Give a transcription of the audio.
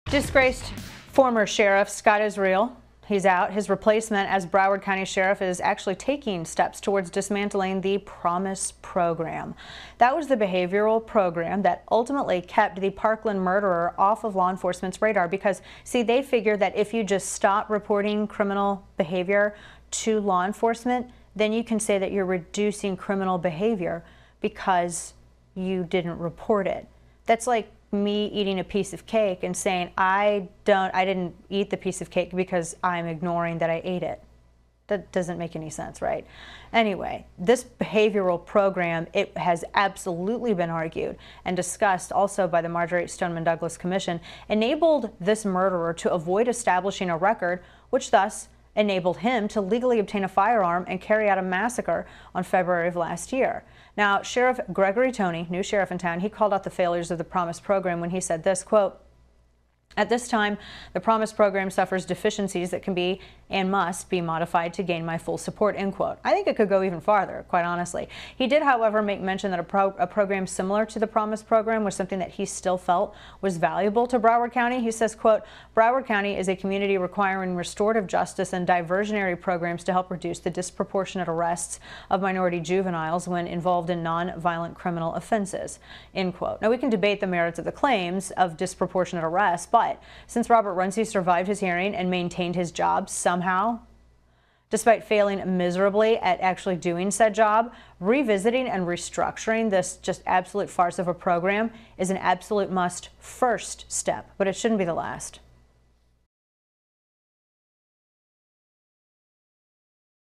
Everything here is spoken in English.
Disgraced former sheriff Scott Israel, he's out. His replacement as Broward County Sheriff is actually taking steps towards dismantling the Promise program. That was the behavioral program that ultimately kept the Parkland murderer off of law enforcement's radar because, see, they figured that if you just stop reporting criminal behavior to law enforcement, then you can say that you're reducing criminal behavior because you didn't report it. That's like me eating a piece of cake and saying I didn't eat the piece of cake because I'm ignoring that I ate it. That doesn't make any sense, right? Anyway, this behavioral program, it has absolutely been argued and discussed also by the Marjorie Stoneman Douglas Commission, enabled this murderer to avoid establishing a record, which thus enabled him to legally obtain a firearm and carry out a massacre on February of last year. Now, Sheriff Gregory Toney, new sheriff in town, he called out the failures of the Promise program when he said this, quote, "At this time, the Promise program suffers deficiencies that can be and must be modified to gain my full support," end quote. I think it could go even farther, quite honestly. He did, however, make mention that a program similar to the Promise program was something that he still felt was valuable to Broward County. He says, quote, "Broward County is a community requiring restorative justice and diversionary programs to help reduce the disproportionate arrests of minority juveniles when involved in non-violent criminal offenses," end quote. Now, we can debate the merits of the claims of disproportionate arrests, but since Robert Runcie survived his hearing and maintained his job somehow, despite failing miserably at actually doing said job, revisiting and restructuring this just absolute farce of a program is an absolute must first step, but it shouldn't be the last.